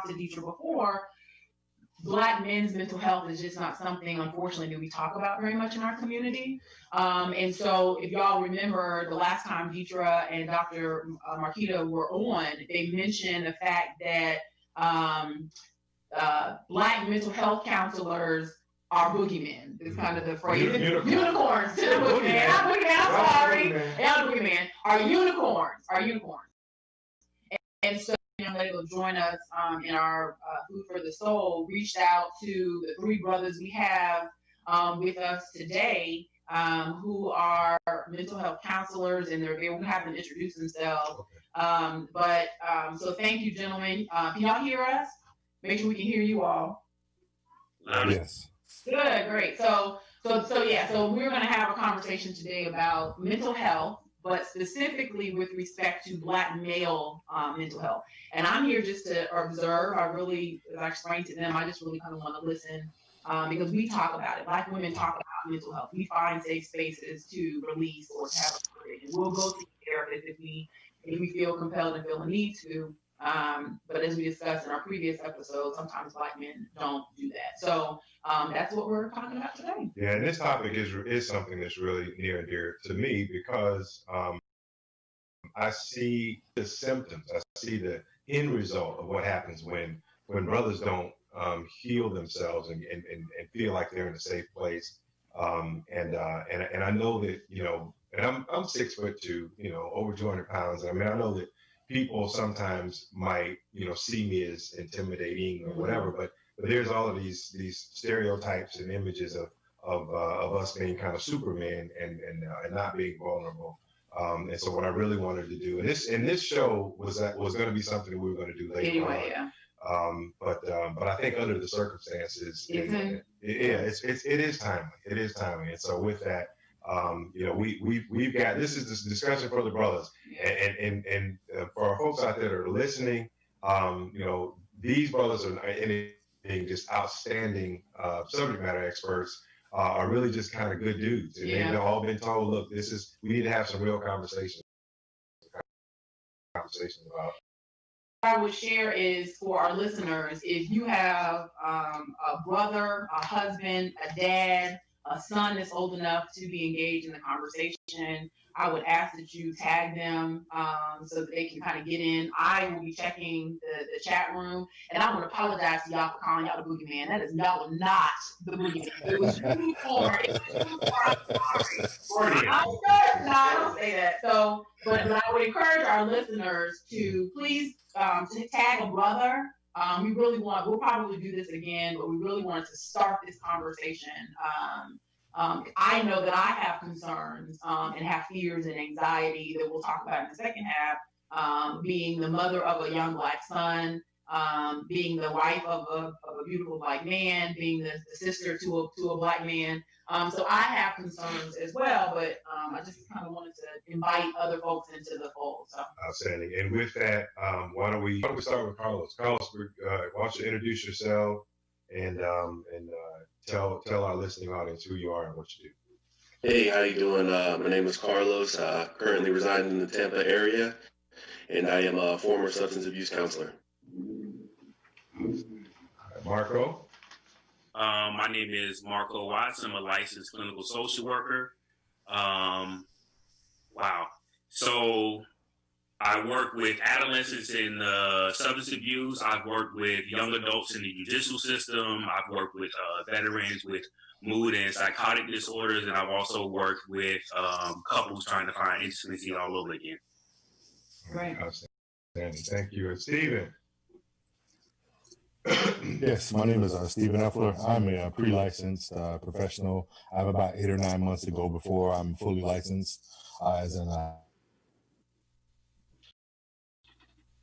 talked to Deidre before, Black men's mental health is just not something, unfortunately, that we talk about very much in our community. And so, if y'all remember, the last time Deidre and Dr. Marquita were on, they mentioned the fact that Black mental health counselors are boogeymen. It's kind of the phrase. Unicorns to the boogeyman. Not boogeyman, I'm sorry. Not boogeyman. Are unicorns. And so, young lady will join us in our Food for the Soul, reached out to the three brothers we have with us today who are mental health counselors, and they will have them introduce themselves. So thank you, gentlemen. Can y'all hear us? Make sure we can hear you all. Yes. Good, great. So we're going to have a conversation today about mental health, but specifically with respect to Black male mental health. And I'm here just to observe. As I explained to them, I just really kind of want to listen because we talk about it. Black women talk about mental health. We find safe spaces to release or to have a conversation. We'll go to the therapist if we feel compelled and feel a need to. But as we discussed in our previous episode, sometimes Black men don't do that. So that's what we're talking about today. Yeah, and this topic is something that's really near and dear to me because I see the symptoms. I see the end result of what happens when brothers don't heal themselves and feel like they're in a safe place. And I know that, and I'm 6'2", over 200 pounds. I mean, I know that people sometimes might, see me as intimidating or whatever, but there's all of these stereotypes and images of us being kind of Superman and not being vulnerable. And so what I really wanted to do, and this show was going to be something that we were going to do later anyway, on. Yeah. But I think under the circumstances, it is timely. It is timely. And so with that, we've got, this is this discussion for the brothers, and for our folks out there that are listening, these brothers are anything just outstanding subject matter experts. Are really just kind of good dudes, and they've all been told, look, we need to have some real conversations about. What I would share is for our listeners, if you have a brother, a husband, a dad, a son that's old enough to be engaged in the conversation, I would ask that you tag them so that they can kind of get in. I will be checking the chat room, and I want to apologize to y'all for calling y'all the boogeyman. Y'all were not the boogeyman. It was unicorn. I don't say that. So, but I would encourage our listeners to please to tag a brother. We'll probably do this again, but we really wanted to start this conversation. I know that I have concerns and have fears and anxiety that we'll talk about in the second half, being the mother of a young Black son, being the wife of a beautiful Black man, being the sister to a Black man. So I have concerns as well, but I just kind of wanted to invite other folks into the fold. So. Outstanding. And with that, why don't we start with Carlos? Carlos, why don't you introduce yourself and tell our listening audience who you are and what you do. Hey, how you doing? My name is Carlos. Currently residing in the Tampa area, and I am a former substance abuse counselor. Marco? My name is Marco Watts. I'm a licensed clinical social worker. Wow. So I work with adolescents in substance abuse. I've worked with young adults in the judicial system. I've worked with veterans with mood and psychotic disorders. And I've also worked with couples trying to find intimacy all over again. Right. Outstanding. Thank you. And Stephen? Yes, my name is Stephen Effler. I'm a pre-licensed professional. I have about 8 or 9 months to go before I'm fully licensed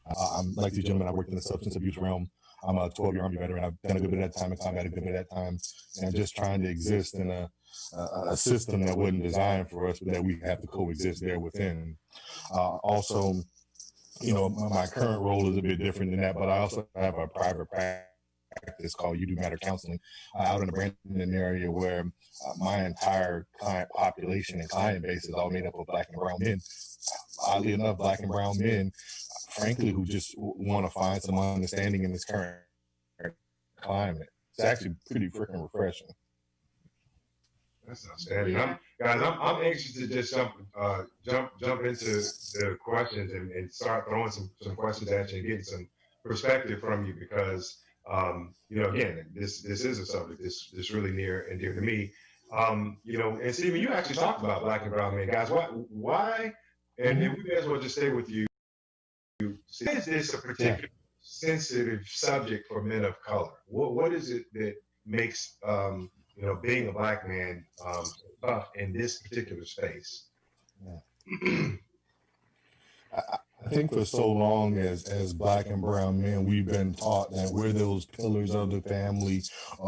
I'm like the gentleman. I worked in the substance abuse realm. I'm a 12-year Army veteran. I've done a good bit of that time in combat, a good bit of that time, and just trying to exist in a system that wasn't designed for us, but that we have to coexist there within. Also, my current role is a bit different than that, but I also have a private practice called You Do Matter Counseling out in the Brandon area, where my entire client population and client base is all made up of Black and brown men. Oddly enough, Black and brown men frankly, who just want to find some understanding in this current climate. It's actually pretty freaking refreshing. That's outstanding. I'm anxious to just jump into the questions and start throwing some questions at you and getting some perspective from you because again, this is a subject that's really near and dear to me. And Stephen, you actually talked about Black and brown men, guys. Why? And we may as well just stay with you. Is this a particular sensitive subject for men of color? What is it that makes being a Black man tough in this particular space? Yeah. I think for so long as Black and brown men, we've been taught that we're those pillars of the family.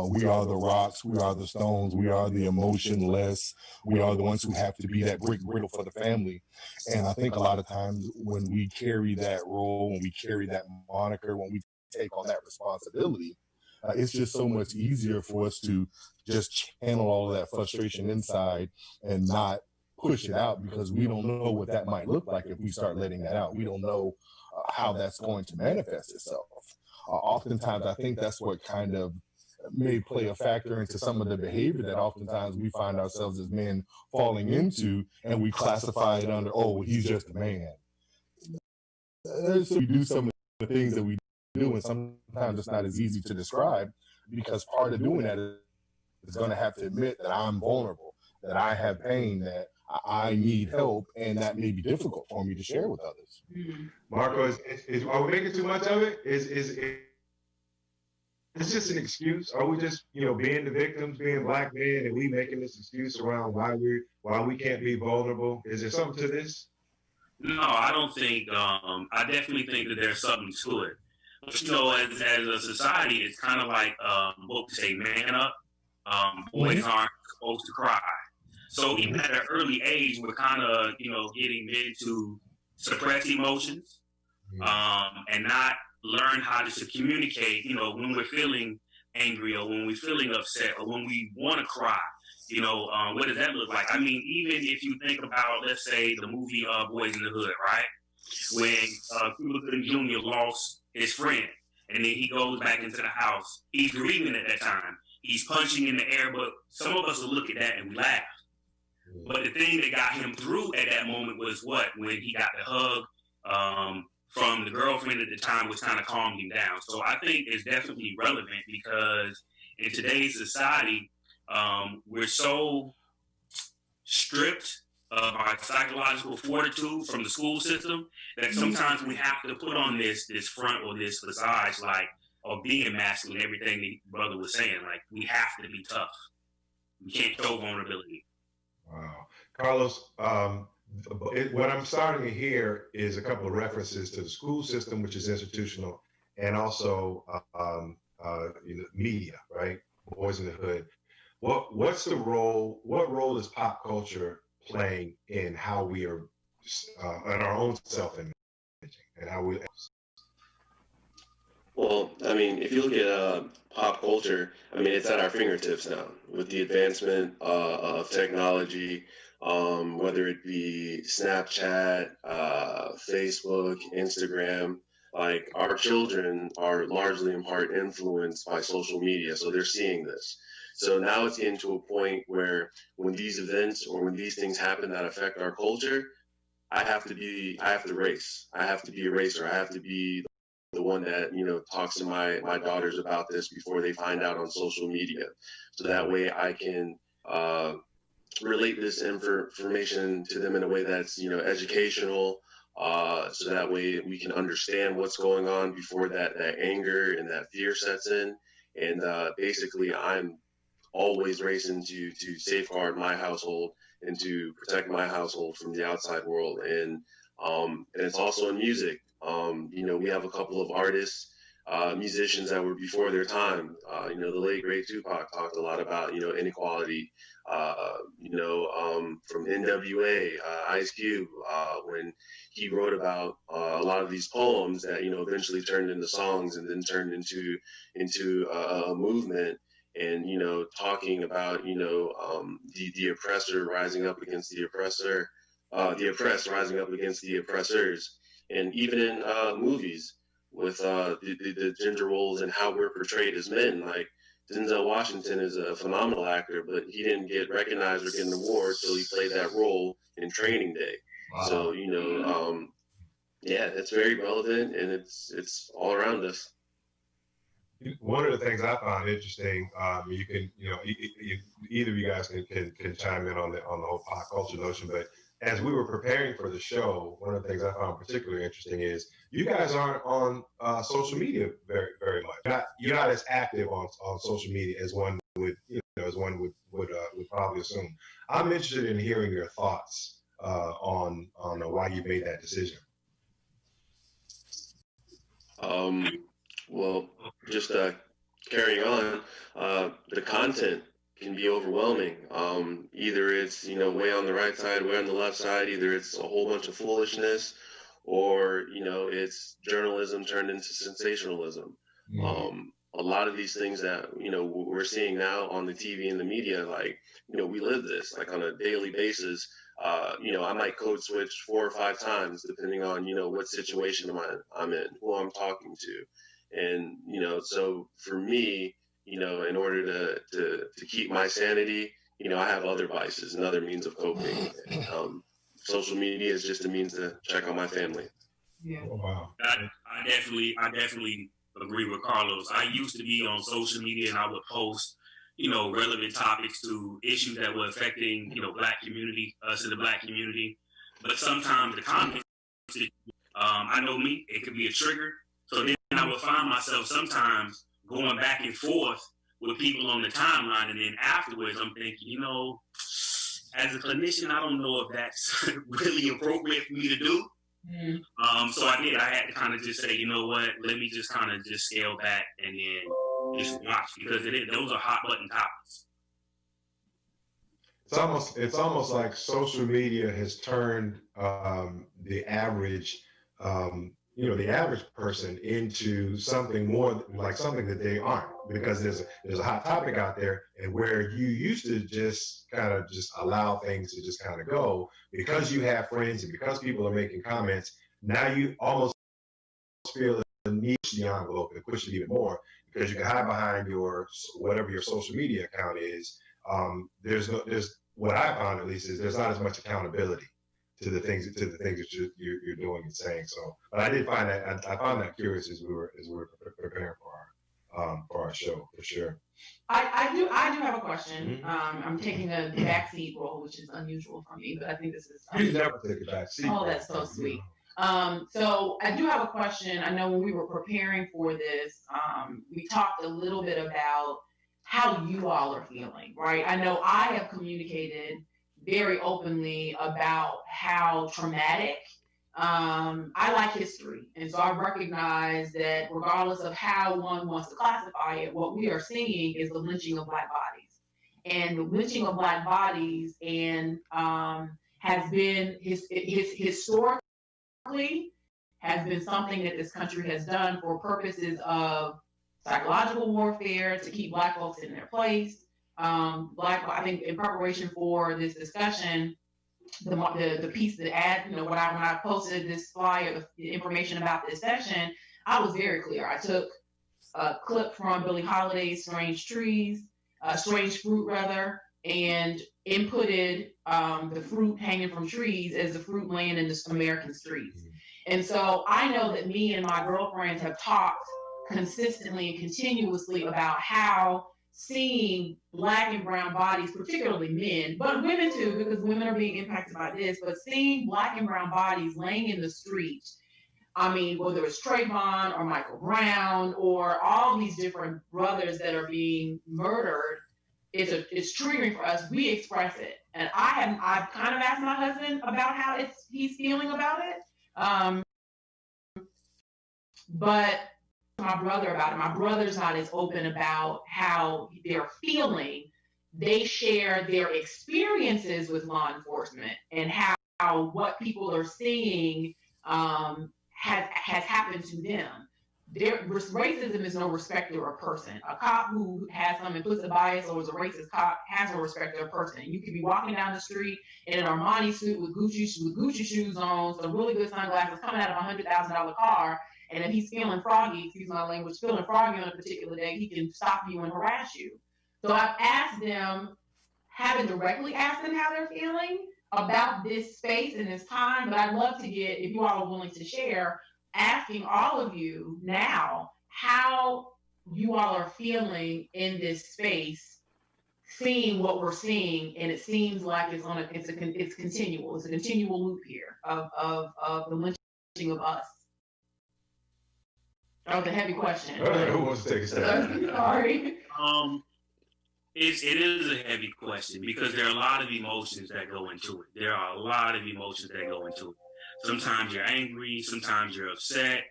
We are the rocks. We are the stones. We are the emotionless. We are the ones who have to be that brick brittle for the family. And I think a lot of times when we carry that role, when we carry that moniker, when we take on that responsibility, it's just so much easier for us to just channel all of that frustration inside and not push it out because we don't know what that might look like if we start letting that out. We don't know how that's going to manifest itself. Oftentimes, I think that's what kind of may play a factor into some of the behavior that oftentimes we find ourselves as men falling into, and we classify it under, oh, he's just a man. So we do some of the things that we do, and sometimes it's not as easy to describe because part of doing that is going to have to admit that I'm vulnerable, that I have pain, that I need help, and that may be difficult for me to share with others. Marco, are we making too much of it? Is it's just an excuse? Are we just being the victims, being Black men, and we making this excuse around why we can't be vulnerable? Is there something to this? No, I don't think. I definitely think that there's something to it. But as a society, it's kind of like what we say, man up. Boys aren't supposed to cry. So even at an early age, we're kind of, getting men to suppress emotions and not learn how to communicate, when we're feeling angry or when we're feeling upset or when we want to cry. What does that look like? I mean, even if you think about, let's say, the movie Boys in the Hood, right? When Cuba Gooding Jr. lost his friend and then he goes back into the house, he's grieving at that time. He's punching in the air, but some of us will look at that and we laugh. But the thing that got him through at that moment was what? When he got the hug from the girlfriend at the time, which kind of calmed him down. So I think it's definitely relevant because in today's society, we're so stripped of our psychological fortitude from the school system that sometimes we have to put on this front or this visage, like, of being masculine, everything the brother was saying. Like, we have to be tough. We can't show vulnerability. Wow. Carlos, what I'm starting to hear is a couple of references to the school system, which is institutional, and also media, right? Boys in the Hood. What's the role? What role is pop culture playing in how we are in our own self-image and how we? Well, I mean, if you look at pop culture, I mean, it's at our fingertips now with the advancement of technology, whether it be Snapchat, Facebook, Instagram. Like, our children are largely in part influenced by social media, so they're seeing this. So now it's getting to a point where when these events or when these things happen that affect our culture, I have to race. I have to be a racer. I have to be the one that, talks to my daughters about this before they find out on social media. So that way I can relate this information to them in a way that's, educational. So that way we can understand what's going on before that anger and that fear sets in. And basically I'm always racing to safeguard my household and to protect my household from the outside world. And it's also in music. We have a couple of artists, musicians that were before their time. The late great Tupac talked a lot about, inequality, from NWA, Ice Cube, when he wrote about a lot of these poems that, eventually turned into songs and then turned into a movement. And, talking about, the oppressor rising up against the oppressor, the oppressed rising up against the oppressors. And even in movies with the gender roles and how we're portrayed as men, like Denzel Washington is a phenomenal actor, but he didn't get recognized or get an award till he played that role in Training Day. Wow. So, yeah, it's very relevant, and it's all around us. One of the things I found interesting, you can, either of you guys can chime in on the whole pop culture notion, but as we were preparing for the show, one of the things I found particularly interesting is you guys aren't on social media very, very much. You're not as active on social media as one would, would probably assume. I'm interested in hearing your thoughts on why you made that decision. Well, just carrying on, the content can be overwhelming. Either it's, way on the right side, way on the left side, either it's a whole bunch of foolishness, or, it's journalism turned into sensationalism. Mm-hmm. A lot of these things that, we're seeing now on the TV and the media, like, we live this like on a daily basis. I might code switch 4 or 5 times depending on, what situation I'm in, who I'm talking to. And, so for me, in order to keep my sanity, I have other vices and other means of coping. Social media is just a means to check on my family. Yeah. Oh, wow. I definitely agree with Carlos. I used to be on social media and I would post, relevant topics to issues that were affecting, Black community, us in the Black community. But sometimes the comments, I know me, it could be a trigger. So then I would find myself sometimes going back and forth with people on the timeline, and then afterwards I'm thinking, as a clinician, I don't know if that's really appropriate for me to do. Mm-hmm. So I had to kind of just say, you know what, let me just kind of just scale back and then just watch, because those are hot button topics. It's almost like social media has turned the average the average person into something more like something that they aren't, because there's a hot topic out there, and where you used to just kind of just allow things to just kind of go because you have friends and because people are making comments. Now you almost feel the need to push the envelope and push it even more, because you can hide behind your whatever your social media account is. There's what I found, at least, is there's not as much accountability to the things that you're doing and saying. So, but I did find that I found that curious as we were preparing for our show, for sure. I do have a question. Mm-hmm. I'm taking a backseat role, which is unusual for me, but I think this is. You never take a backseat. Oh, that's so sweet. So I do have a question. I know when we were preparing for this, we talked a little bit about how you all are feeling, right? I know I have communicated very openly about how traumatic. I like history, and so I recognize that regardless of how one wants to classify it, what we are seeing is the lynching of Black bodies, and the lynching of Black bodies and has been historically has been something that this country has done for purposes of psychological warfare to keep Black folks in their place. I think in preparation for this discussion, the piece, the ad, when I posted this flyer, the information about this session, I was very clear. I took a clip from Billie Holiday's Strange Fruit rather, and inputted the fruit hanging from trees as the fruit laying in the American streets. And so I know that me and my girlfriends have talked consistently and continuously about how seeing Black and brown bodies, particularly men, but women too, because women are being impacted by this, but seeing Black and brown bodies laying in the street, I mean, whether it's Trayvon or Michael Brown or all these different brothers that are being murdered, it's triggering for us. We express it. And I've kind of asked my husband about how he's feeling about it. But my brother about it. My brother's not as open about how they're feeling. They share their experiences with law enforcement and how what people are seeing has happened to them. racism is no respecter of person. A cop who has some implicit bias or is a racist cop has no respecter of person. You could be walking down the street in an Armani suit with Gucci shoes on, some really good sunglasses, coming out of a $100,000 car, and if he's feeling froggy, excuse my language, feeling froggy on a particular day, he can stop you and harass you. So I've asked them, haven't directly asked them how they're feeling about this space and this time, but I'd love to get, if you all are willing to share, asking all of you now how you all are feeling in this space, seeing what we're seeing, and it seems like it's continual. It's a continual loop here of the lynching of us. That was a heavy question. All right, who wants to take a stab? Sorry. It is a heavy question because there are a lot of emotions that go into it. There are a lot of emotions that go into it. Sometimes you're angry, sometimes you're upset,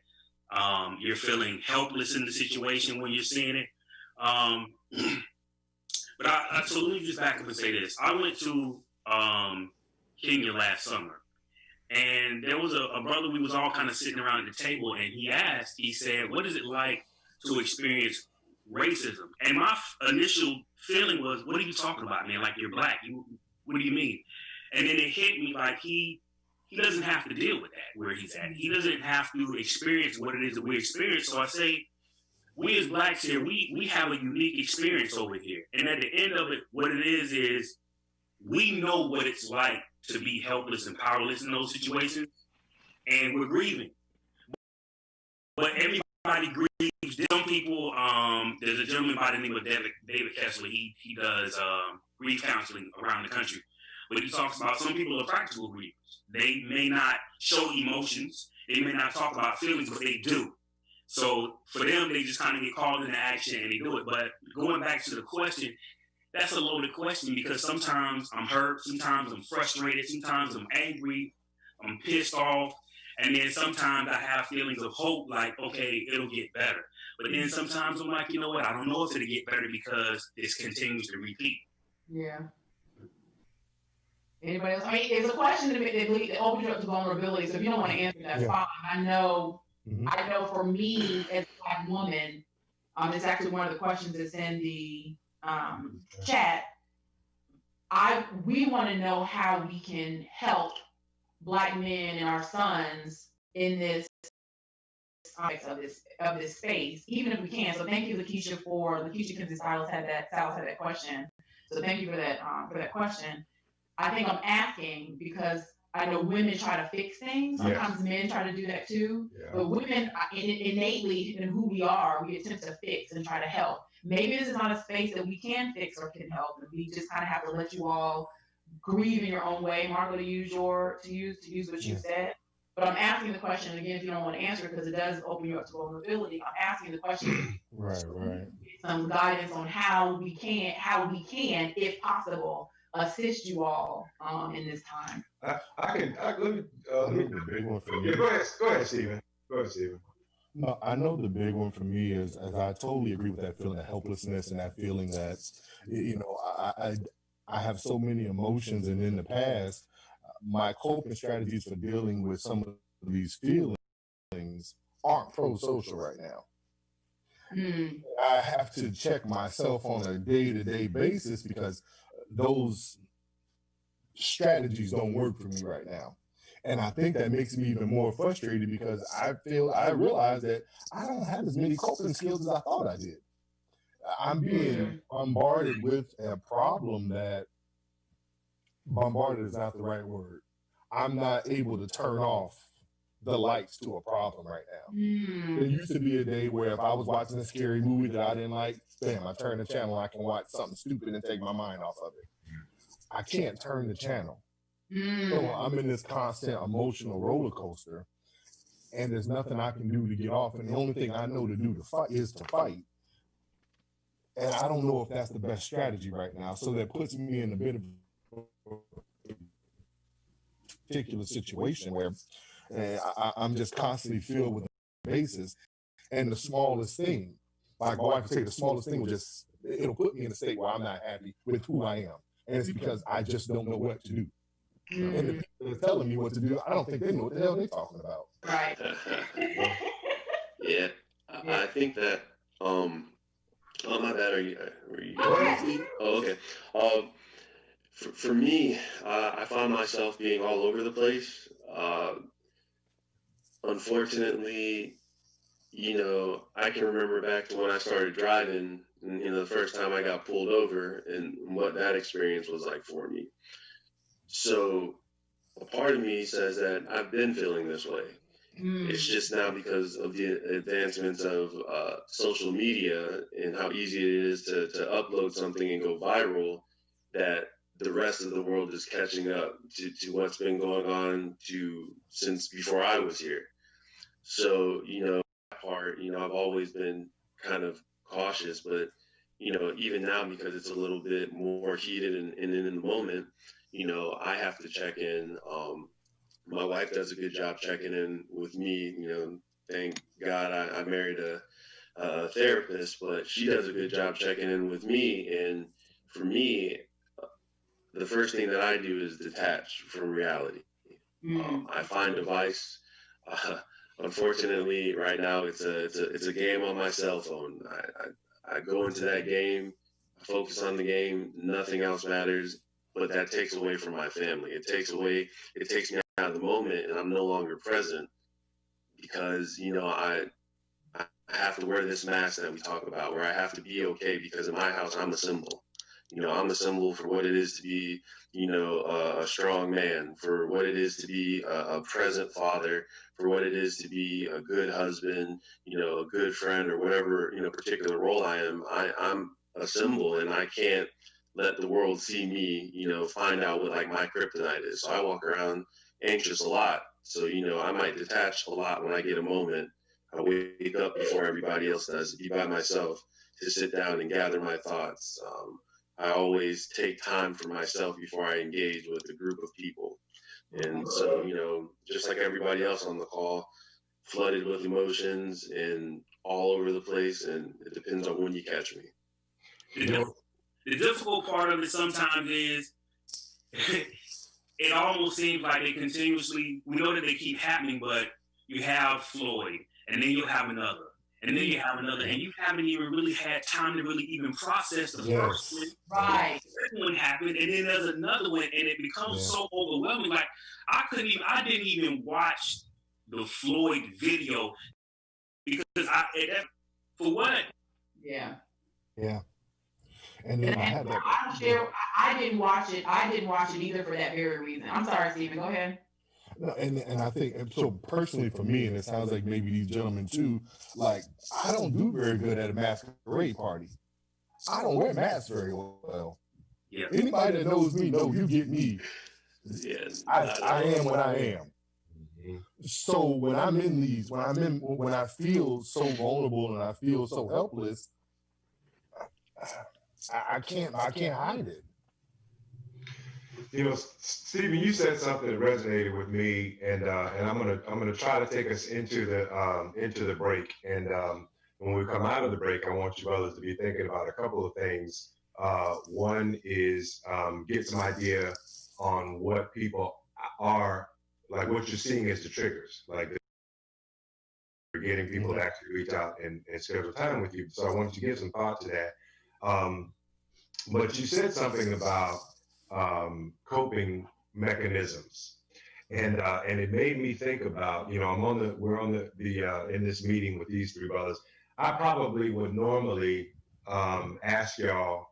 you're feeling helpless in the situation when you're seeing it. But so let me just back up and say this. I went to Kenya last summer, and there was a brother, we was all kind of sitting around at the table, and he said, what is it like to experience racism? And my initial feeling was, what are you talking about, man? Like, you're black. What do you mean? And then it hit me like he doesn't have to deal with that where he's at. He doesn't have to experience what it is that we experience. So I say, we as blacks here, we have a unique experience over here. And at the end of it, what it is we know what it's like to be helpless and powerless in those situations. And we're grieving. But everybody grieves. Some people, there's a gentleman by the name of David Kessler. He does grief counseling around the country. But he talks about some people are practical grievers. They may not show emotions. They may not talk about feelings, but they do. So for them, they just kind of get called into action and they do it. But going back to the question, that's a loaded question because sometimes I'm hurt, sometimes I'm frustrated, sometimes I'm angry, I'm pissed off. And then sometimes I have feelings of hope, like, okay, it'll get better. But then sometimes I'm like, you know what? I don't know if it'll get better because this continues to repeat. Yeah. Anybody else? I mean, it's a question that opens you up to vulnerability. So if you don't want to answer that, fine. I know for me as a Black woman, it's actually one of the questions that's in the chat. We want to know how we can help Black men and our sons in this of this space, even if we can. So thank you, Lakeisha Kinsey Silas had that question. So thank you for that question. I think I'm asking because I know women try to fix things. Sometimes men try to do that too. Yeah. But women innately in who we are, we attempt to fix and try to help. Maybe this is not a space that we can fix or can help. And we just kind of have to let you all grieve in your own way. Margo, to use what you said. But I'm asking the question again, if you don't want to answer it, because it does open you up to vulnerability. I'm asking the question. Right. Some guidance on how we can, if possible, assist you all in this time. Let me the big one for me. Go ahead, Stephen. No, I know the big one for me is, as I totally agree with that feeling of helplessness and that feeling that, I have so many emotions, and in the past, my coping strategies for dealing with some of these feelings aren't pro-social right now. I have to check myself on a day-to-day basis because those strategies don't work for me right now. And I think that makes me even more frustrated because I realize that I don't have as many coping skills as I thought I did. I'm being bombarded with a problem that bombarded is not the right word. I'm not able to turn off the lights to a problem right now. There used to be a day where if I was watching a scary movie that I didn't like, bam, I turn the channel, I can watch something stupid and take my mind off of it. I can't turn the channel. So I'm in this constant emotional roller coaster, and there's nothing I can do to get off. And the only thing I know to do to fight is to fight. And I don't know if that's the best strategy right now. So that puts me in a bit of a particular situation where I'm just constantly filled with basis. And the smallest thing, like my wife would say, the smallest thing it'll put me in a state where I'm not happy with who I am. And it's because I just don't know what to do. And the people that are telling me what to do, I don't think they know what the hell they're talking about. Right. Yeah. I think that oh my bad. Were you Okay. Oh, okay. For me, I find myself being all over the place. Unfortunately, I can remember back to when I started driving, and, the first time I got pulled over, and what that experience was like for me. So a part of me says that I've been feeling this way. It's just now because of the advancements of social media and how easy it is to upload something and go viral, that the rest of the world is catching up to what's been going on since before I was here. So, that part, I've always been kind of cautious, but, even now, because it's a little bit more heated and in the moment, I have to check in. My wife does a good job checking in with me. Thank God I married a therapist, but she does a good job checking in with me. And for me, the first thing that I do is detach from reality. I find device. Uh, Unfortunately, right now it's a game on my cell phone. I go into that game, I focus on the game. Nothing else matters. But that takes away from my family. It takes me out of the moment, and I'm no longer present because I have to wear this mask that we talk about, where I have to be okay because in my house I'm a symbol. I'm a symbol for what it is to be, a strong man, for what it is to be a present father, for what it is to be a good husband, a good friend, or whatever, particular role I am. I'm a symbol, and I can't let the world see me, find out what like my kryptonite is. So I walk around anxious a lot. So, I might detach a lot when I get a moment. I wake up before everybody else does, be by myself to sit down and gather my thoughts. I always take time for myself before I engage with a group of people. And so, just like everybody else on the call, flooded with emotions and all over the place. And it depends on when you catch me. The difficult part of it sometimes is it almost seems like we know that they keep happening, but you have Floyd, and then you have another, and then you have another, and you haven't even really had time to really even process the first one. Right. The second one happened, and then there's another one, and it becomes so overwhelming. Like I didn't even watch the Floyd video because for what? Yeah. Yeah. And then I didn't watch it. I didn't watch it either for that very reason. I'm sorry, Stephen. Go ahead. No, and I think so personally for me, and it sounds like maybe these gentlemen too. Like I don't do very good at a masquerade party. I don't wear masks very well. Yeah. Anybody that knows me know you get me. Yeah. I am what I am. So when I'm in these, when I feel so vulnerable and I feel so helpless, I can't hide it. Stephen, you said something that resonated with me, and I'm gonna try to take us into the break. And when we come out of the break, I want you brothers to be thinking about a couple of things. One is get some idea on what people are like, what you're seeing as the triggers, like you're getting people to actually reach out and schedule time with you. So I want you to give some thought to that. But you said something about coping mechanisms, and it made me think about, we're on the in this meeting with these three brothers. I probably would normally ask y'all,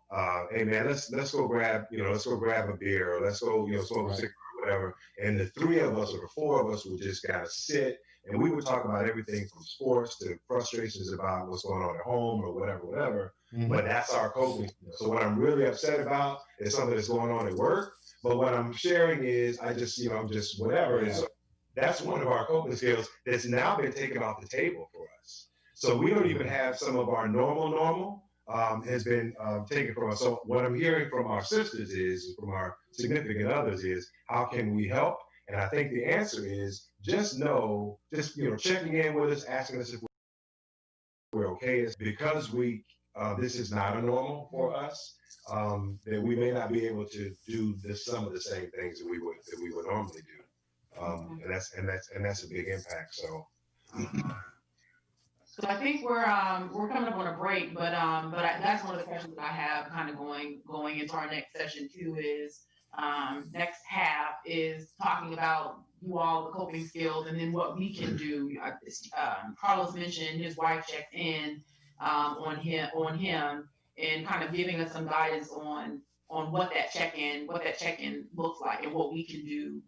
hey man, let's go grab a beer, or let's go smoke a cigarette or whatever, and the three of us or the four of us would just kind of sit and we would talk about everything from sports to frustrations about what's going on at home or whatever. Mm-hmm. But that's our coping. So what I'm really upset about is something that's going on at work. But what I'm sharing is I'm just whatever. And so that's one of our coping skills that's now been taken off the table for us. So we don't even have some of our normal has been taken from us. So what I'm hearing from our sisters from our significant others is, how can we help? And I think the answer is just checking in with us, asking us if we're okay. It's because this is not a normal for us, that we may not be able to do some of the same things that we would normally do, and that's a big impact. So So I think we're coming up on a break, but that's one of the questions that I have kind of going into our next session too is next half is talking about you all the coping skills and then what we can do. Carlos mentioned his wife checked in on him and kind of giving us some guidance on what that check-in looks like and what we can do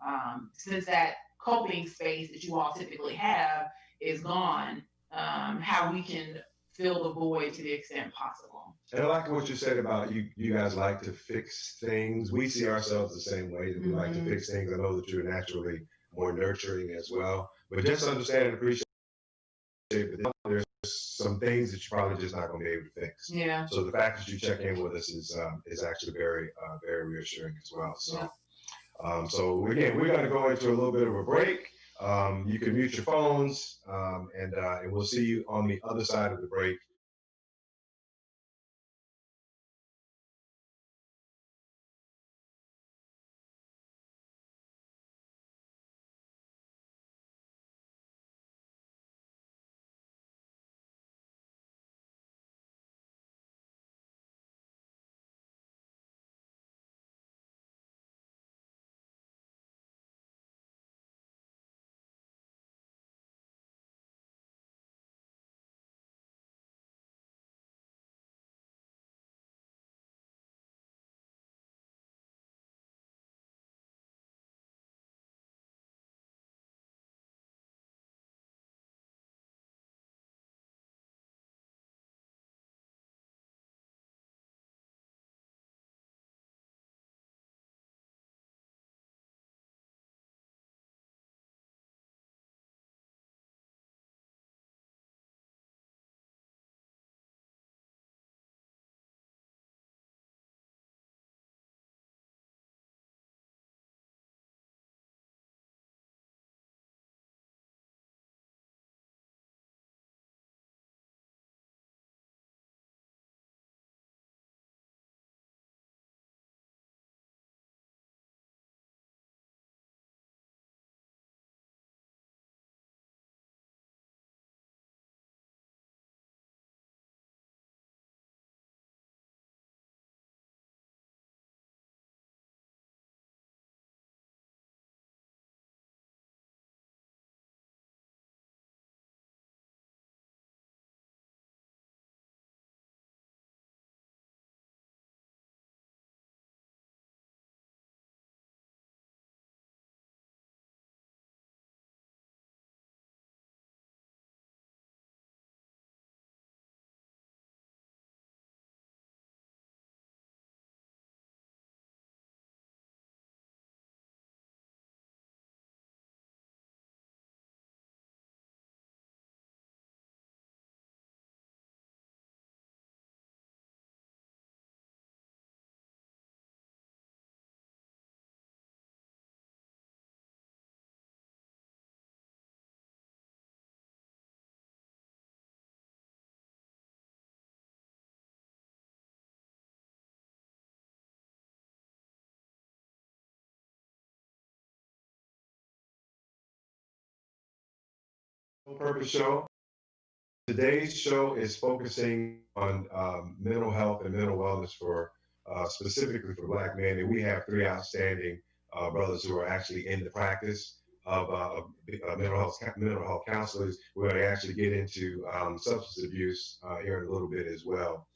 since that coping space that you all typically have is gone, how we can fill the void to the extent possible. And I like what you said about you guys like to fix things. We see ourselves the same way, that we like to fix things. I know that you're naturally more nurturing as well, but just understand and appreciate that there's some things that you're probably just not going to be able to fix. Yeah. So the fact that you check in with us is actually very reassuring as well. So so again, we're going to go into a little bit of a break. You can mute your phones, and we'll see you on the other side of the break. Purpose Show. Today's show is focusing on mental health and mental wellness for specifically for Black men, and we have three outstanding brothers who are actually in the practice of mental health counselors. We're going to actually get into substance abuse here in a little bit as well.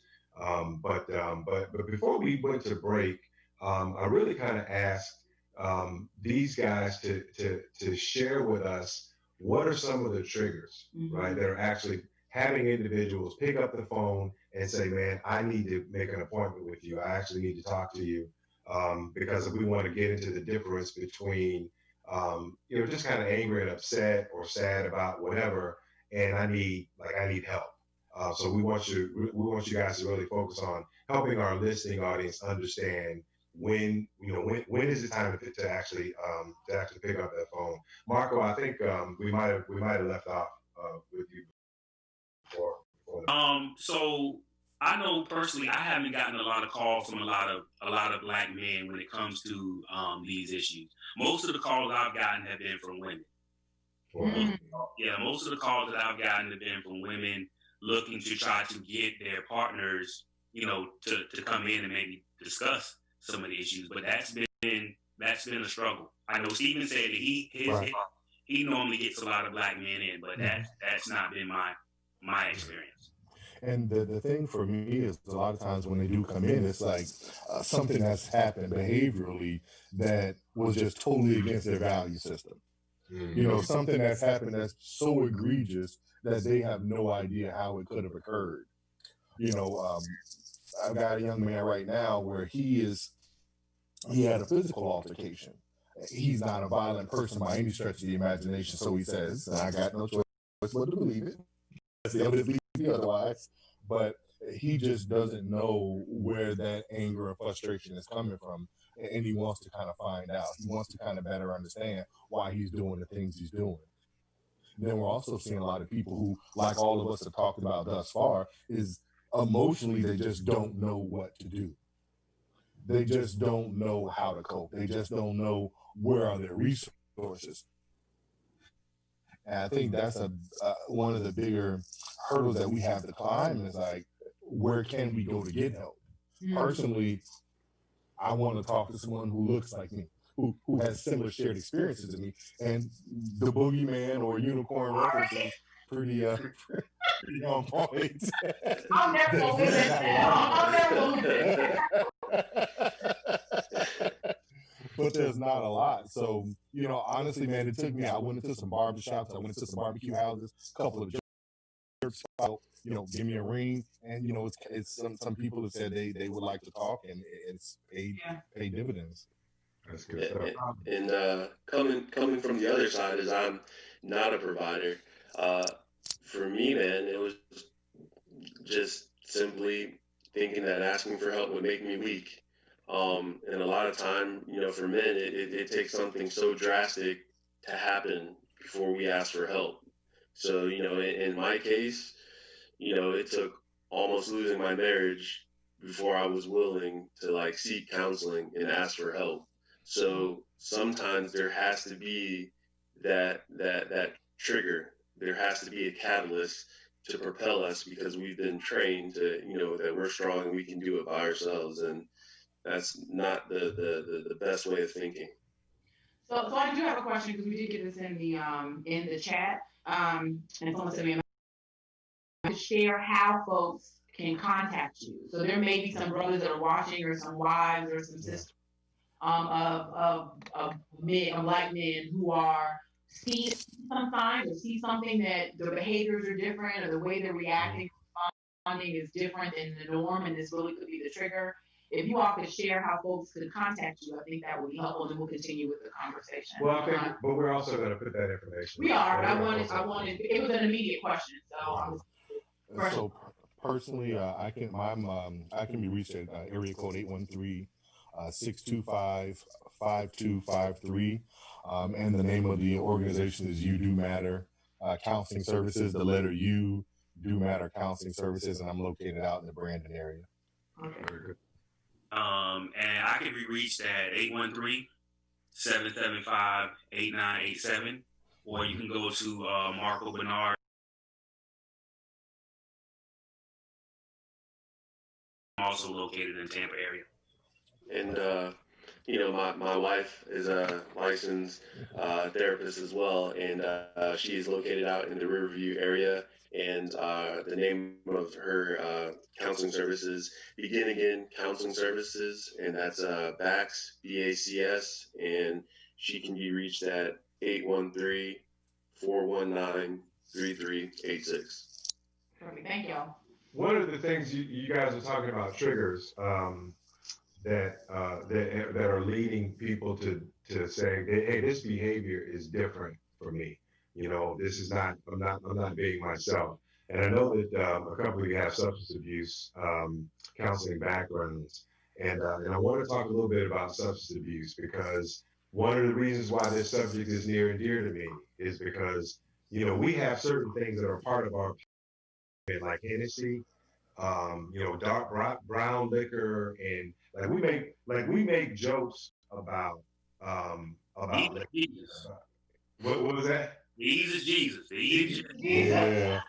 But before we went to break, I really kind of asked these guys to share with us what are some of the triggers, right, that are actually having individuals pick up the phone and say, man, I need to make an appointment with you. I actually need to talk to you because we want to get into the difference between, just kind of angry and upset or sad about whatever, and I need help. So we want you guys to really focus on helping our listening audience understand when is it time to actually pick up that phone. Marco, I think we might have left off with you before. So I know personally I haven't gotten a lot of calls from a lot of Black men when it comes to these issues. Most of the calls I've gotten have been from women. Mm. Yeah, most of the calls that I've gotten have been from women looking to try to get their partners, to come in and maybe discuss some of the issues. But that's been a struggle. I know Stephen said that he normally gets a lot of black men in, but that's not been my experience. And the thing for me is a lot of times when they do come in, it's like something that's happened behaviorally that was just totally against their value system. Something that's happened that's so egregious that they have no idea how it could have occurred. I've got a young man right now where he had a physical altercation. He's not a violent person by any stretch of the imagination, so he says, and I got no choice but to believe it. The evidence leads me otherwise, but he just doesn't know where that anger or frustration is coming from, and he wants to kind of find out. He wants to kind of better understand why he's doing the things he's doing. Then we're also seeing a lot of people who, like all of us have talked about thus far, is emotionally they just don't know what to do. They just don't know how to cope. They just don't know where are their resources. And I think that's one of the bigger hurdles that we have to climb is like, where can we go to get help? Personally, I want to talk to someone who looks like me, who has similar shared experiences to me. And the boogeyman or unicorn reference is pretty on point. I'll never believe it. I'll never believe it. But there's not a lot. So, honestly, man, it took me, I went into some barbershops, I went into some barbecue houses, a couple of church, give me a ring. And, it's some people have said they would like to talk, and it's paid dividends. That's good stuff. And coming from the other side, as I'm not a provider, for me, man, it was just simply thinking that asking for help would make me weak. And a lot of time, for men, it takes something so drastic to happen before we ask for help. So, in my case, it took almost losing my marriage before I was willing to seek counseling and ask for help. So sometimes there has to be that trigger. There has to be a catalyst to propel us because we've been trained to, that we're strong and we can do it by ourselves. And that's not the best way of thinking. So I do have a question because we did get this in the chat. And someone said to share how folks can contact you. So there may be some brothers that are watching, or some wives, or some sisters of black men who see some signs or see something that their behaviors are different, or the way they're reacting, responding is different than the norm, and this really could be the trigger. If you all could share how folks could contact you, I think that would be helpful, and we'll continue with the conversation. Well, I think, but we're also going to put that information. We are. I wanted. It was an immediate question, so. So personally, I can be reached at area code 813-625-5253, and the name of the organization is You Do Matter Counseling Services. The letter U, Do Matter Counseling Services, and I'm located out in the Brandon area. Okay. Very good. And I can be reached at 813-775-8987, or you can go to Marco Bernard. I'm also located in Tampa area. And my wife is a licensed therapist as well, and she is located out in the Riverview area. And the name of her counseling services, Begin Again Counseling Services, and that's BACS, BACS, and she can be reached at 813-419-3386. Perfect. Thank y'all. One of the things you guys are talking about, triggers that are leading people to say, hey, this behavior is different for me. This is not, I'm not being myself. And I know that a couple of you have substance abuse counseling backgrounds. And I want to talk a little bit about substance abuse, because one of the reasons why this subject is near and dear to me is because, we have certain things that are part of our, like Hennessy, dark brown liquor, and we make jokes about liquor. What was that? The E's is Jesus. The E is Jesus. Yeah.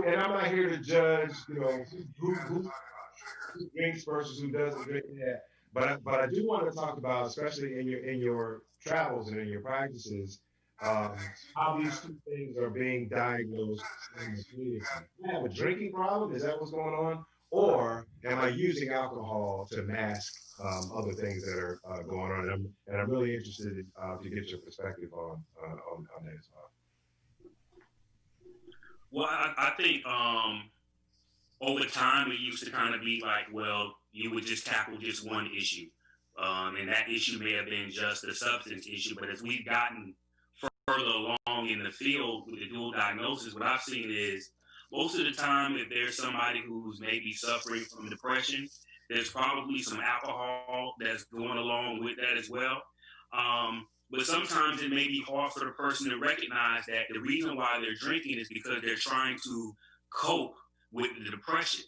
And I'm not here to judge, who drinks versus who doesn't drink. Yeah, but I do want to talk about, especially in your travels and in your practices, how these two things are being diagnosed in the community. Do I have a drinking problem? Is that what's going on? Or am I using alcohol to mask other things that are going on? And I'm really interested to get your perspective on that as well. Well, I think over time it used to kind of be like, well, you would just tackle just one issue, and that issue may have been just a substance issue. But as we've gotten further along in the field with the dual diagnosis, what I've seen is most of the time, if there's somebody who's maybe suffering from depression, there's probably some alcohol that's going along with that as well. But sometimes it may be hard for the person to recognize that the reason why they're drinking is because they're trying to cope with the depression.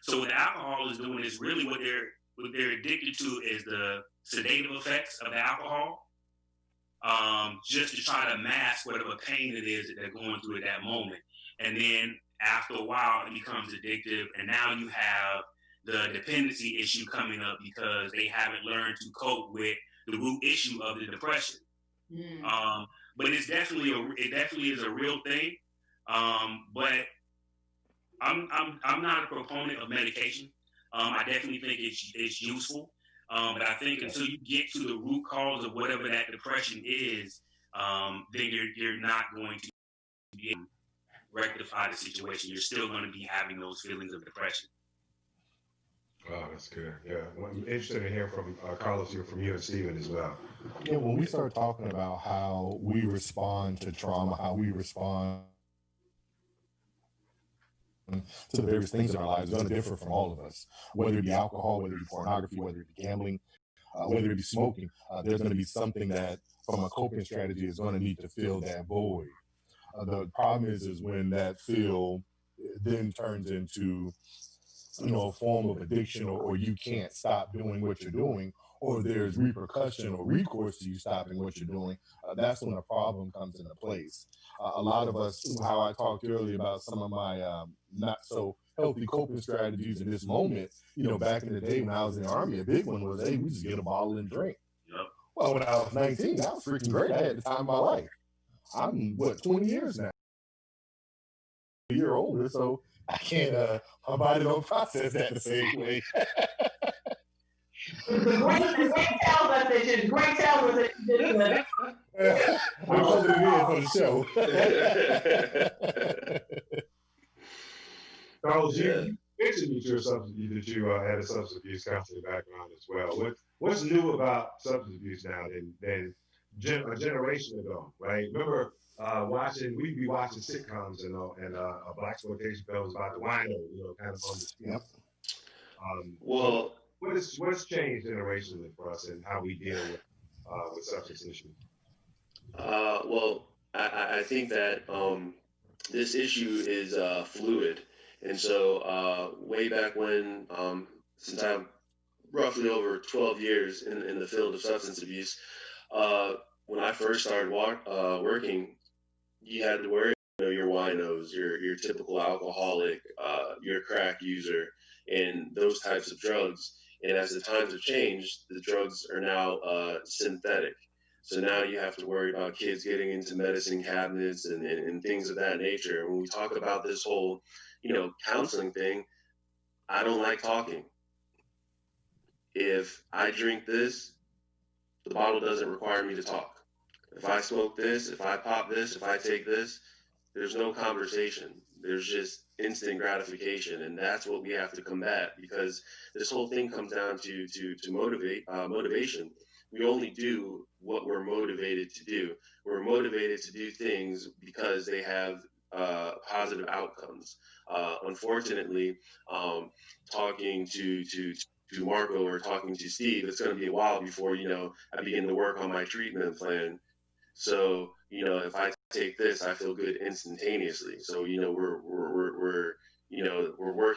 So what alcohol is doing is really what they're addicted to is the sedative effects of the alcohol, just to try to mask whatever pain it is that they're going through at that moment. And then after a while, it becomes addictive, and now you have the dependency issue coming up because they haven't learned to cope with the root issue of the depression. But it definitely is a real thing. But I'm not a proponent of medication. I definitely think it's useful. But I think until you get to the root cause of whatever that depression is, then you're not going to be able to rectify the situation. You're still going to be having those feelings of depression. Oh, that's good. Yeah, I'm interested in hearing from Carlos here, from you and Stephen as well. Yeah, when we start talking about how we respond to trauma, how we respond to the various things in our lives is going to differ from all of us. Whether it be alcohol, whether it be pornography, whether it be gambling, whether it be smoking, there's going to be something that, from a coping strategy, is going to need to fill that void. The problem is when that fill then turns into a form of addiction, or you can't stop doing what you're doing, or there's repercussion or recourse to you stopping what you're doing. That's when a problem comes into place. A lot of us, how I talked earlier about some of my not so healthy coping strategies in this moment, back in the day when I was in the Army, a big one was, hey, we just get a bottle and drink. Yep. Well, when I was 19, that was freaking great. I had the time of my life. I'm 20 years now, a year older, so I can't, my body don't process that the same way. The great tells us that you did it. I'm holding it in for the show. Carlos, you mentioned that you had a substance abuse counseling background as well. What's new about substance abuse now than a generation ago, right? Remember we'd be watching sitcoms and black exploitation films about the wino, kind of on the street. Yep. Well, what's changed generationally for us and how we deal with substance issues? Well, I think that this issue is fluid, and so way back when, since I'm roughly over 12 years in the field of substance abuse, when I first started working, you had to worry about your winos, your typical alcoholic, your crack user, and those types of drugs. And as the times have changed, the drugs are now synthetic. So now you have to worry about kids getting into medicine cabinets and things of that nature. And when we talk about this whole, counseling thing, I don't like talking. If I drink this, the bottle doesn't require me to talk. If I smoke this, if I pop this, if I take this, there's no conversation. There's just instant gratification, and that's what we have to combat, because this whole thing comes down to motivation. We only do what we're motivated to do. We're motivated to do things because they have positive outcomes. Unfortunately, talking to Marco or talking to Steve, it's going to be a while before I begin to work on my treatment plan. So if I take this, I feel good instantaneously. So we're working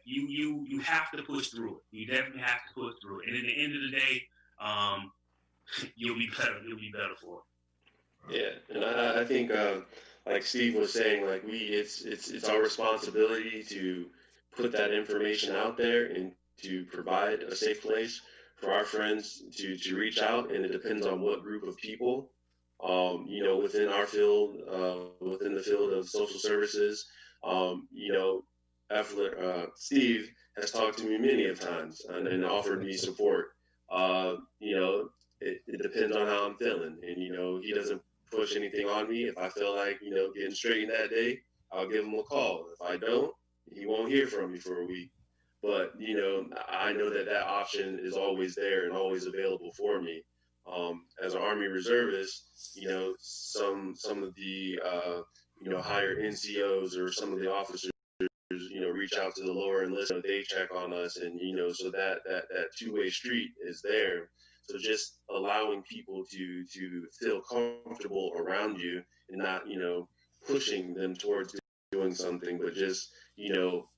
you have to push through it. You definitely have to push through it. And at the end of the day, you'll be better. You'll be better for it. Yeah, and I think like Steve was saying, like it's our responsibility to put that information out there and to provide a safe place for our friends to reach out, and it depends on what group of people. Within our field, within the field of social services, Steve has talked to me many of times and offered me support. It depends on how I'm feeling, and he doesn't push anything on me. If I feel like getting straightened that day, I'll give him a call. If I don't, he won't hear from me for a week. But I know that option is always there and always available for me. As an Army reservist, some of the higher NCOs or some of the officers, reach out to the lower enlistment. They check on us, and so that two-way street is there. So just allowing people to feel comfortable around you and not pushing them towards doing something, but just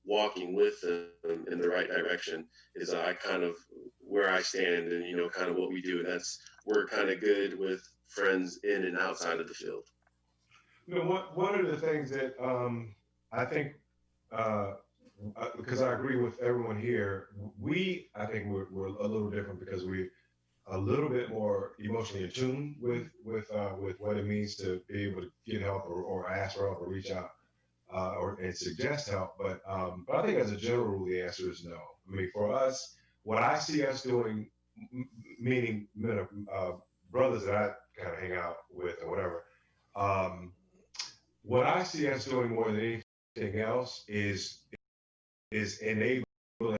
walking with them in the right direction is kind of where I stand, and kind of what we do. And we're kind of good with friends in and outside of the field. One of the things that I think, because I agree with everyone here, I think we're a little different because we're a little bit more emotionally in tune with what it means to be able to get help or ask for help or reach out and suggest help. But I think as a general rule, the answer is no. I mean, for us, what I see us doing, meaning brothers that I kind of hang out with or whatever, what I see us doing more than anything else is enabling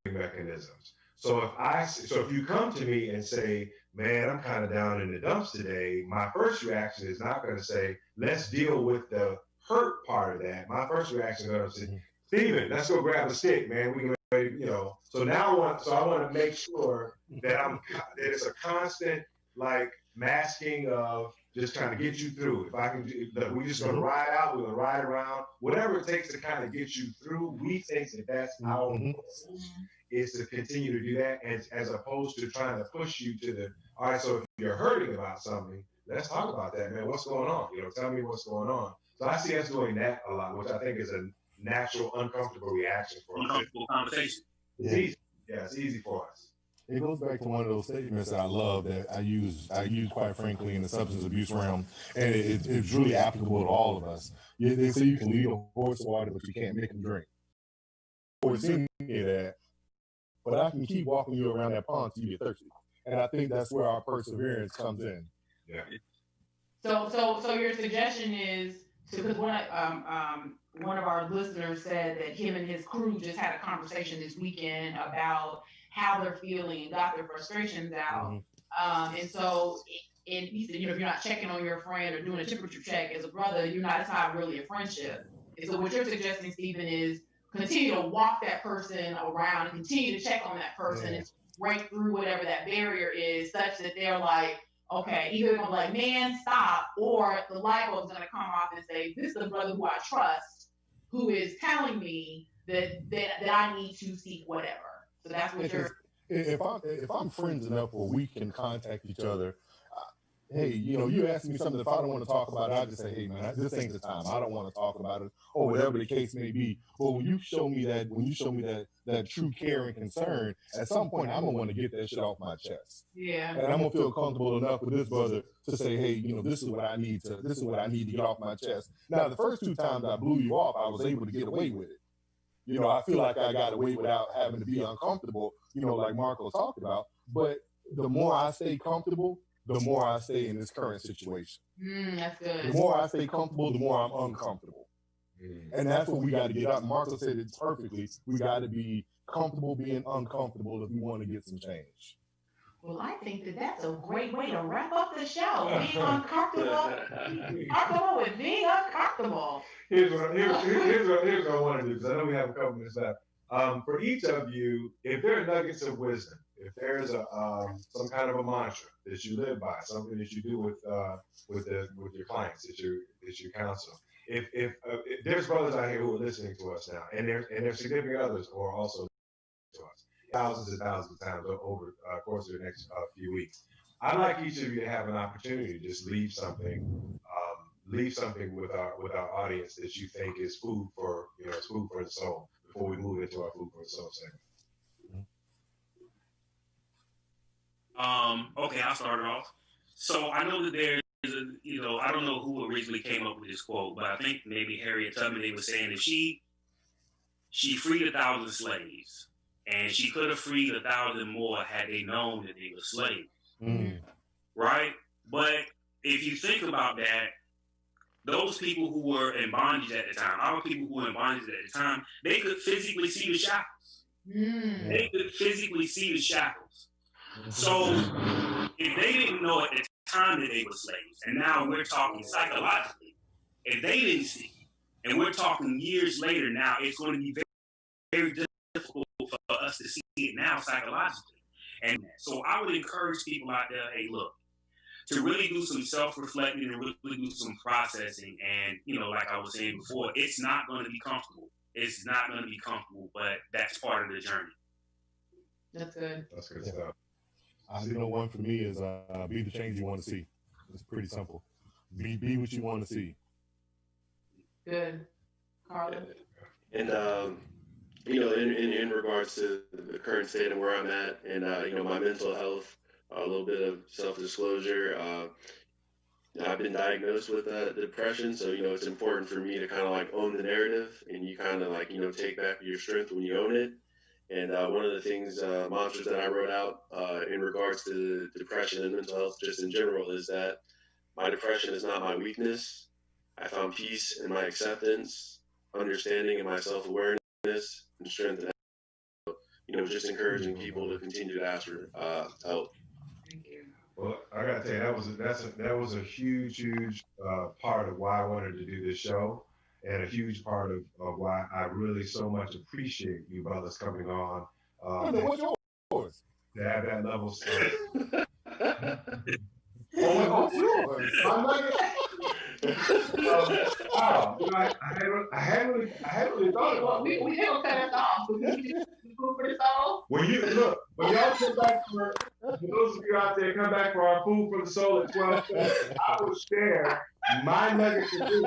mechanisms. So if you come to me and say, man, I'm kind of down in the dumps today, my first reaction is not going to say, let's deal with the hurt part of that. My first reaction is going to say, Steven, let's go grab a stick, man. We can, So now I want to make sure that it's a constant masking of just trying to get you through. If I can, we're just going to ride out. We're going to ride around. Whatever it takes to kind of get you through. We think that's our goal, is to continue to do that, as opposed to trying to push you to the. All right, so if you're hurting about something, let's talk about that, man. What's going on? Tell me what's going on. So I see us doing that a lot, which I think is a natural, uncomfortable reaction for us. uncomfortable conversation. It's easy. Yeah, it's easy for us. It goes back to one of those statements that I love that I use quite frankly in the substance abuse realm, and it's really applicable to all of us. They say you can lead a horse to water, but you can't make him drink. Or seeing that, but I can keep walking you around that pond till you get thirsty, and I think that's where our perseverance comes in. Yeah. So your suggestion is because one of our listeners said that him and his crew just had a conversation this weekend about how they're feeling and got their frustrations out. And so he said, if you're not checking on your friend or doing a temperature check as a brother, it's not really a friendship. And so what you're suggesting, Stephen, is continue to walk that person around and continue to check on that person and break through whatever that barrier is, such that they're like, okay, either they're gonna be like, man, stop, or the light bulb's gonna come off and say, this is the brother who I trust, who is telling me that I need to seek whatever. So that's what you're. If I'm friends enough where we can contact each other, hey, you ask me something. If I don't want to talk about it, I just say, hey, man, this ain't the time. I don't want to talk about it, or whatever the case may be. But when you show me that true care and concern, at some point I'm gonna want to get that shit off my chest. Yeah. And I'm gonna feel comfortable enough with this brother to say, hey, this is what I need to get off my chest. Now, the first two times I blew you off, I was able to get away with it. I feel like I got away without having to be uncomfortable, like Marco talked about. But the more I stay comfortable, the more I stay in this current situation. That's good. The more I stay comfortable, the more I'm uncomfortable. And that's what we got to get up. Marco said it perfectly. We got to be comfortable being uncomfortable if we want to get some change. Well, I think that's a great way to wrap up the show. Being uncomfortable, comfortable with being uncomfortable. Here's what I want to do, because I know we have a couple minutes left. For each of you, if there are nuggets of wisdom, if there's some kind of a mantra that you live by, something that you do with your clients that you counsel, if there's brothers out here who are listening to us now, and their significant others who are also thousands and thousands of times over the course of the next few weeks. I'd like each of you to have an opportunity to just leave something with our audience that you think is food for it's food for the soul before we move into our food for the soul segment. Okay, I'll start it off. So I know that there's I don't know who originally came up with this quote, but I think maybe Harriet Tubman, they were saying if she freed 1,000 slaves, and she could have freed 1,000 more had they known that they were slaves. Right? But if you think about that, those people who were in bondage at the time, our people who were in bondage at the time, they could physically see the shackles. They could physically see the shackles. So if they didn't know at the time that they were slaves, and now we're talking psychologically, if they didn't see, and we're talking years later now, it's going to be very, very difficult for us to see it now psychologically. And so I would encourage people out there, hey, look, to really do some self-reflecting and really do some processing. And, like I was saying before, it's not going to be comfortable. It's not going to be comfortable, but that's part of the journey. That's good. That's good stuff. One for me is be the change you want to see. It's pretty simple. Be what you want to see. Good. Carla? And, in regards to the current state and where I'm at and, my mental health, a little bit of self-disclosure. I've been diagnosed with depression, so, it's important for me to kind of like own the narrative, and you kind of like, take back your strength when you own it. And one of the things, mantras that I wrote out in regards to depression and mental health just in general is that my depression is not my weakness. I found peace in my acceptance, understanding, and my self-awareness and strength. And, just encouraging people to continue to ask for help. Thank you. Well, I gotta tell you, that was a huge part of why I wanted to do this show, and a huge part of why I really so much appreciate you brothers coming on. What's yours? To have that level of What's yours? Wow, I hadn't really thought about it. We didn't cut us off. Food for the soul. When y'all come back for those of you out there, come back for our food for the soul at 12. I will share my nuggets of food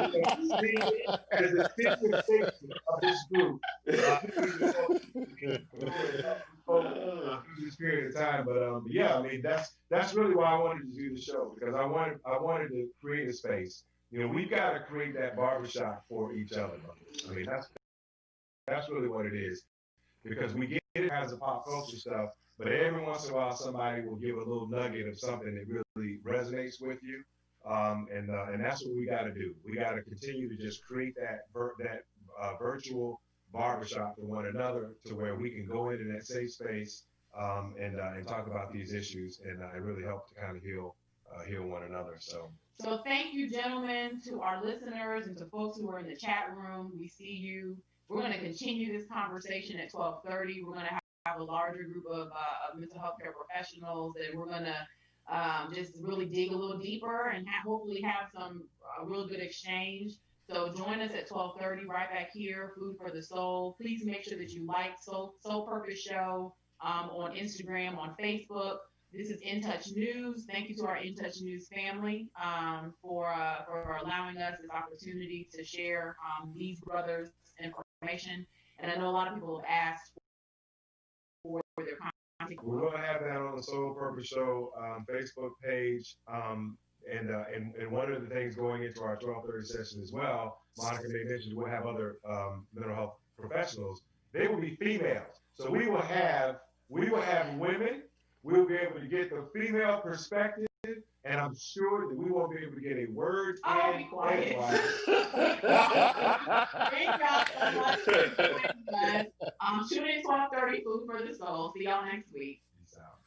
as a statement of this group. This period of time, but yeah, I mean that's really why I wanted to do the show, because I wanted to create a space. We've got to create that barbershop for each other. I mean that's really what it is. Because we get it as a pop culture stuff, but every once in a while somebody will give a little nugget of something that really resonates with you, and that's what we got to do. We got to continue to just create that virtual barbershop for one another, to where we can go into that safe space and talk about these issues and really help to kind of heal one another. So thank you, gentlemen, to our listeners and to folks who are in the chat room. We see you. We're going to continue this conversation at 12:30. We're going to have a larger group of mental health care professionals, and we're going to just really dig a little deeper and hopefully have some real good exchange. So join us at 12:30 right back here, Food for the Soul. Please make sure that you like Soul Purpose Show on Instagram, on Facebook. This is In Touch News. Thank you to our In Touch News family for allowing us this opportunity to share these brothers' information. And I know a lot of people have asked for their contact. We're going to have that on the Soul Purpose Show Facebook page. And one of the things going into our 12:30 session as well, Monica may mention we'll have other mental health professionals. They will be females. So we will have women. We'll be able to get the female perspective, and I'm sure that we won't be able to get a word in. Be quiet. Thank y'all so much for joining us. Tune in 12:30 Food for the Soul. See y'all next week. Peace out.